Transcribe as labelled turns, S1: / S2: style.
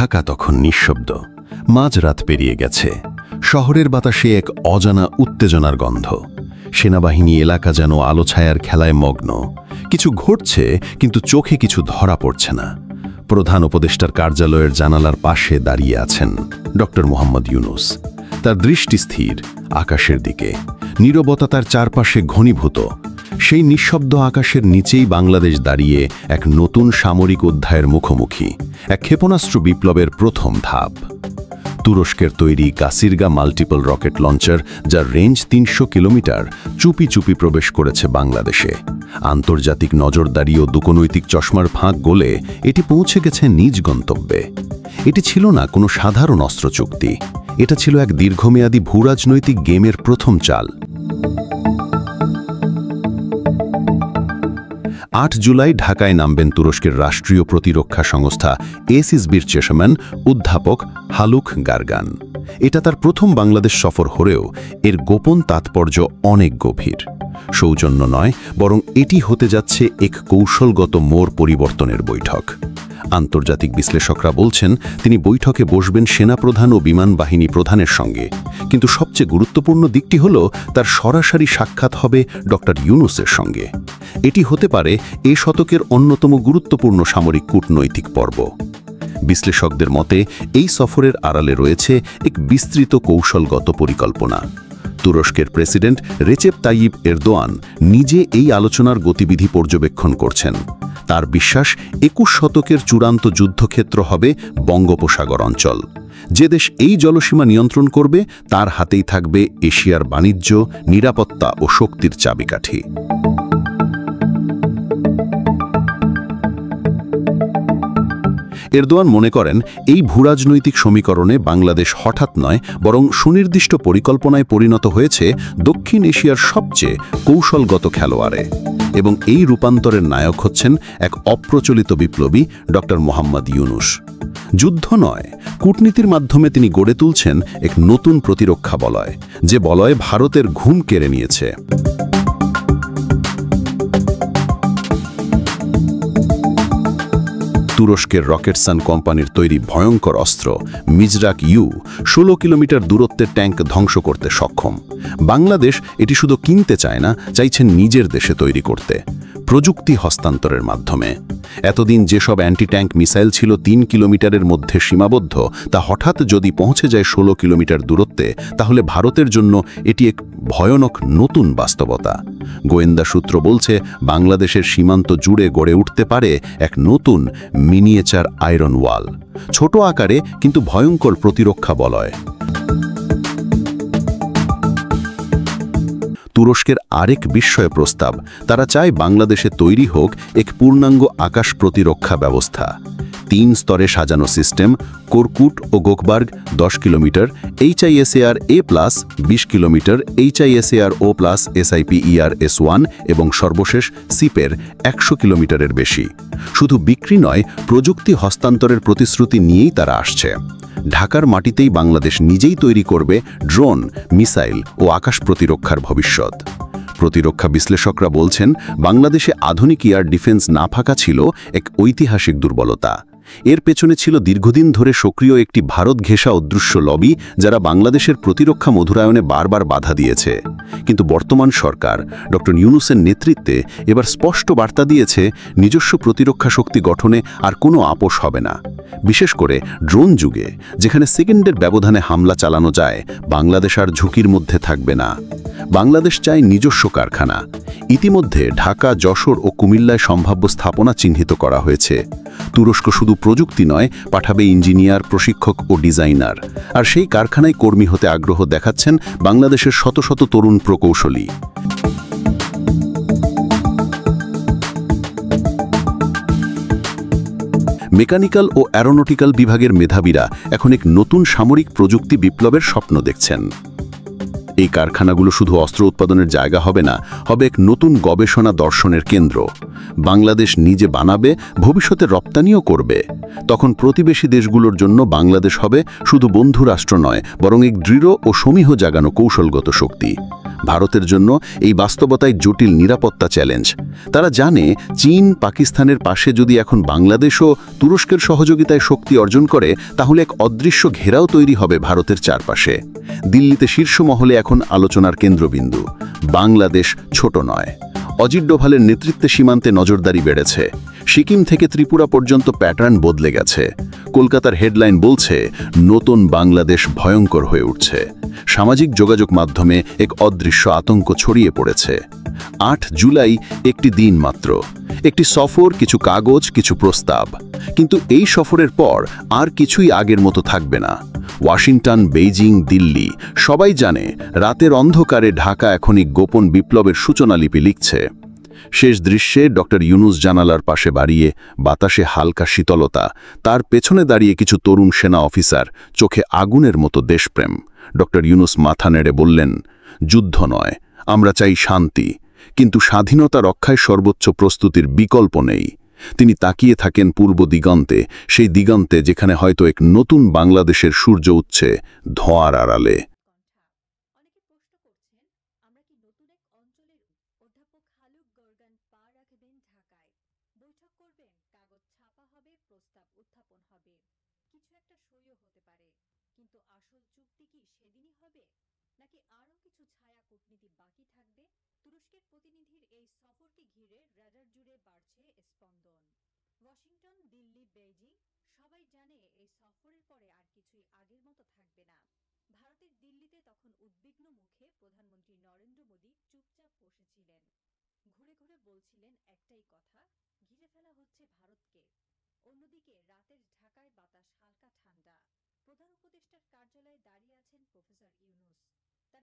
S1: ঢাকা তখন নিঃশব্দ। মাঝরাত পেরিয়ে গেছে। শহরের বাতাসে এক অজানা উত্তেজনার গন্ধ। সেনাবাহিনী এলাকা যেন আলো ছায়ার খেলায় মগ্ন। কিছু ঘটছে, কিন্তু চোখে কিছু ধরা পড়ছে না। প্রধান উপদেষ্টার কার্যালয়ের জানালার পাশে দাঁড়িয়ে আছেন ডক্টর মোহাম্মদ ইউনূস। তার দৃষ্টি স্থির আকাশের দিকে। নীরবতা তার চারপাশে ঘনীভূত। সেই নিঃশব্দ আকাশের নিচেই বাংলাদেশ দাঁড়িয়ে এক নতুন সামরিক অধ্যায়ের মুখোমুখি, এক ক্ষেপণাস্ত্র বিপ্লবের প্রথম ধাপ। তুরস্কের তৈরি কাসিরগা মাল্টিপল রকেট লঞ্চার, যার রেঞ্জ ৩০০ কিলোমিটার, চুপি চুপি প্রবেশ করেছে বাংলাদেশে। আন্তর্জাতিক নজরদারি ও দুকনৈতিক চশমার ফাঁক গলে এটি পৌঁছে গেছে নিজ গন্তব্যে। এটি ছিল না কোনো সাধারণ অস্ত্র চুক্তি, এটা ছিল এক দীর্ঘমেয়াদী ভূরাজনৈতিক গেমের প্রথম চাল। ৮ জুলাই ঢাকায় নামবেন তুরস্কের রাষ্ট্রীয় প্রতিরক্ষা সংস্থা এসিসবির চেয়ারম্যান অধ্যাপক হালুক গারগান। এটা তার প্রথম বাংলাদেশ সফর হলেও এর গোপন তাৎপর্য অনেক গভীর। সৌজন্য নয়, বরং এটি হতে যাচ্ছে এক কৌশলগত মোড় পরিবর্তনের বৈঠক। আন্তর্জাতিক বিশ্লেষকরা বলছেন তিনি বৈঠকে বসবেন সেনাপ্রধান ও বিমান বাহিনী প্রধানের সঙ্গে, কিন্তু সবচেয়ে গুরুত্বপূর্ণ দিকটি হল তার সরাসরি সাক্ষাৎ হবে ডক্টর ইউনূসের সঙ্গে। এটি হতে পারে এ শতকের অন্যতম গুরুত্বপূর্ণ সামরিক কূটনৈতিক পর্ব। বিশ্লেষকদের মতে এই সফরের আড়ালে রয়েছে এক বিস্তৃত কৌশলগত পরিকল্পনা। তুরস্কের প্রেসিডেন্ট রেচেপ তাইয়িপ এরদোয়ান নিজে এই আলোচনার গতিবিধি পর্যবেক্ষণ করছেন। তার বিশ্বাস ২১ শতকের চূড়ান্ত যুদ্ধক্ষেত্র হবে বঙ্গোপসাগর অঞ্চল। যে দেশ এই জলসীমা নিয়ন্ত্রণ করবে তার হাতেই থাকবে এশিয়ার বাণিজ্য, নিরাপত্তা ও শক্তির চাবিকাঠি। এরদোয়ান মনে করেন এই ভূরাজনৈতিক সমীকরণে বাংলাদেশ হঠাৎ নয়, বরং সুনির্দিষ্ট পরিকল্পনায় পরিণত হয়েছে দক্ষিণ এশিয়ার সবচেয়ে কৌশলগত খেলোয়াড়ে। এবং এই রূপান্তরের নায়ক হচ্ছেন এক অপ্রচলিত বিপ্লবী ডক্টর মোহাম্মদ ইউনূস। যুদ্ধ নয়, কূটনীতির মাধ্যমে তিনি গড়ে তুলছেন এক নতুন প্রতিরক্ষা বলয়, যে বলয় ভারতের ঘুম কেড়ে নিয়েছে। তুরস্কের রকেটসান কোম্পানির তৈরি ভয়ঙ্কর অস্ত্র মিজরাক ইউ ১৬ কিলোমিটার দূরত্বের ট্যাঙ্ক ধ্বংস করতে সক্ষম। বাংলাদেশ এটি শুধু কিনতে চায় না, চাইছেন নিজের দেশে তৈরি করতে, প্রযুক্তি হস্তান্তরের মাধ্যমে। এতদিন যেসব অ্যান্টি ট্যাঙ্ক মিসাইল ছিল ৩ কিলোমিটারের মধ্যে সীমাবদ্ধ, তা হঠাৎ যদি পৌঁছে যায় ১৬ কিলোমিটার দূরত্বে, তাহলে ভারতের জন্য এটি এক ভয়ানক নতুন বাস্তবতা। গোয়েন্দা সূত্র বলছে বাংলাদেশের সীমান্ত জুড়ে গড়ে উঠতে পারে এক নতুন মিনিয়েচার আয়রন ওয়াল, ছোট আকারে কিন্তু ভয়ঙ্কর প্রতিরক্ষা বলয়। তুরস্কের আরেক বিস্ময় প্রস্তাব, তারা চায় বাংলাদেশে তৈরি হোক এক পূর্ণাঙ্গ আকাশ প্রতিরক্ষা ব্যবস্থা। ৩ স্তরে সাজানো সিস্টেম, কোরকুট ও গোকবার্গ ১০ kilometre, HISAR-A+ ২০ kilometre, HISAR-O+, SIPER-S1 এবং সর্বশেষ সিপের ১০০ কিলোমিটারের বেশি। শুধু বিক্রি নয়, প্রযুক্তি হস্তান্তরের প্রতিশ্রুতি নিয়েই তারা আসছে। ঢাকার মাটিতেই বাংলাদেশ নিজেই তৈরি করবে ড্রোন, মিসাইল ও আকাশ প্রতিরক্ষার ভবিষ্যৎ। প্রতিরক্ষা বিশ্লেষকরা বলছেন বাংলাদেশে আধুনিক এয়ার ডিফেন্স না থাকা ছিল এক ঐতিহাসিক দুর্বলতা। এর পেছনে ছিল দীর্ঘদিন ধরে সক্রিয় একটি ভারত ঘেঁষা অদৃশ্য লবি, যারা বাংলাদেশের প্রতিরক্ষা মধুরায়নে বারবার বাধা দিয়েছে। কিন্তু বর্তমান সরকার ডক্টর ইউনূসের নেতৃত্বে এবার স্পষ্ট বার্তা দিয়েছে নিজস্ব প্রতিরক্ষা শক্তি গঠনে আর কোনো আপোষ হবে না। বিশেষ করে ড্রোন যুগে, যেখানে সেকেন্ডের ব্যবধানে হামলা চালানো যায়, বাংলাদেশ আর ঝুঁকির মধ্যে থাকবে না। বাংলাদেশ চায় নিজস্ব কারখানা। ইতিমধ্যে ঢাকা, যশোর ও কুমিল্লায় সম্ভাব্য স্থাপনা চিহ্নিত করা হয়েছে। তুরস্ক শুধু প্রযুক্তি নয়, পাঠাবে ইঞ্জিনিয়ার, প্রশিক্ষক ও ডিজাইনার। আর সেই কারখানায় কর্মী হতে আগ্রহ দেখাচ্ছেন বাংলাদেশের শত শত তরুণ প্রকৌশলী। মেকানিক্যাল ও অ্যারোনটিক্যাল বিভাগের মেধাবীরা এখন এক নতুন সামরিক প্রযুক্তি বিপ্লবের স্বপ্ন দেখছেন। এই কারখানাগুলো শুধু অস্ত্র উৎপাদনের জায়গা হবে না, হবে এক নতুন গবেষণা দর্শনের কেন্দ্র। বাংলাদেশ নিজে বানাবে, ভবিষ্যতে রপ্তানিও করবে। তখন প্রতিবেশী দেশগুলোর জন্য বাংলাদেশ হবে শুধু বন্ধু রাষ্ট্র নয়, বরং এক দৃঢ় ও সমীহ জাগানো কৌশলগত শক্তি। ভারতের জন্য এই বাস্তবতায় জটিল নিরাপত্তা চ্যালেঞ্জ। তারা জানে চীন পাকিস্তানের পাশে যদি এখন বাংলাদেশও তুরস্কের সহযোগিতায় শক্তি অর্জন করে, তাহলে এক অদৃশ্য ঘেরাও তৈরি হবে ভারতের চারপাশে। দিল্লিতে শীর্ষ মহলে এখন আলোচনার কেন্দ্রবিন্দু। বাংলাদেশ ছোট নয়। অজিত ডোভালের নেতৃত্বে সীমান্তে নজরদারি বেড়েছে। সিকিম থেকে ত্রিপুরা পর্যন্ত প্যাটার্ন বদলে গেছে। কলকাতার হেডলাইন বলছে, নতুন বাংলাদেশ ভয়ঙ্কর হয়ে উঠছে। সামাজিক যোগাযোগ মাধ্যমে এক অদৃশ্য আতঙ্ক ছড়িয়ে পড়েছে। ৮ জুলাই একটি দিন মাত্র, একটি সফর, কিছু কাগজ, কিছু প্রস্তাব। কিন্তু এই সফরের পর আর কিছুই আগের মতো থাকবে না। ওয়াশিংটন, বেইজিং, দিল্লি সবাই জানে রাতের অন্ধকারে ঢাকা এখনই গোপন বিপ্লবের সূচনালিপি লিখছে। শেষ দৃশ্যে ডক্টর ইউনূস জানালার পাশে বাড়িয়ে, বাতাসে হালকা শীতলতা, তার পেছনে দাঁড়িয়ে কিছু তরুণ সেনা অফিসার, চোখে আগুনের মতো দেশপ্রেম। ডক্টর ইউনূস মাথা নেড়ে বললেন, যুদ্ধ নয়, আমরা চাই শান্তি, কিন্তু স্বাধীনতা রক্ষায় সর্বোচ্চ প্রস্তুতির বিকল্প নেই। তিনি তাকিয়ে থাকেন পূর্ব দিগন্তে, সেই দিগন্তে যেখানে হয়তো এক নতুন বাংলাদেশের সূর্য উঠছে ধোঁয়ার আড়ালে।
S2: অনেকে প্রশ্ন করছেন, আমরা কি নতুন এক অঞ্চলের অধ্যাপক খালুক গরগান পা রাখবেন ঢাকায়, বৈঠক করবেন, কাগজ ছাপা হবে, প্রস্তাব উত্থাপন হবে, কিছু একটা সইও হতে পারে, কিন্তু আসল চুক্তি কি সেদিনই হবে, নাকি আরো কিছু ছায়া কূটনীতি বাকি থাকবে? তুরস্কের প্রতিনিধির এই সফরকে ঘিরে রাডার জুড়ে বাড়ছে স্পন্দন। ওয়াশিংটন, দিল্লি, বেইজিং সবাই জানে এই সফরের পরে আর কিছুই আগের মতো থাকবে না। ভারতের দিল্লিতে তখন উদ্বিগ্ন মুখে প্রধানমন্ত্রী নরেন্দ্র মোদী চুপচাপ বসেছিলেন। ঘুরে ঘুরে বলছিলেন একটাই কথা, ঘিরে ফেলা হচ্ছে ভারতকে। অন্যদিকে রাতের ঢাকায় বাতাস হালকা ঠান্ডা। প্রধান উপদেষ্টার কার্যালয়ে দাঁড়িয়ে আছেন প্রফেসর ইউনূস।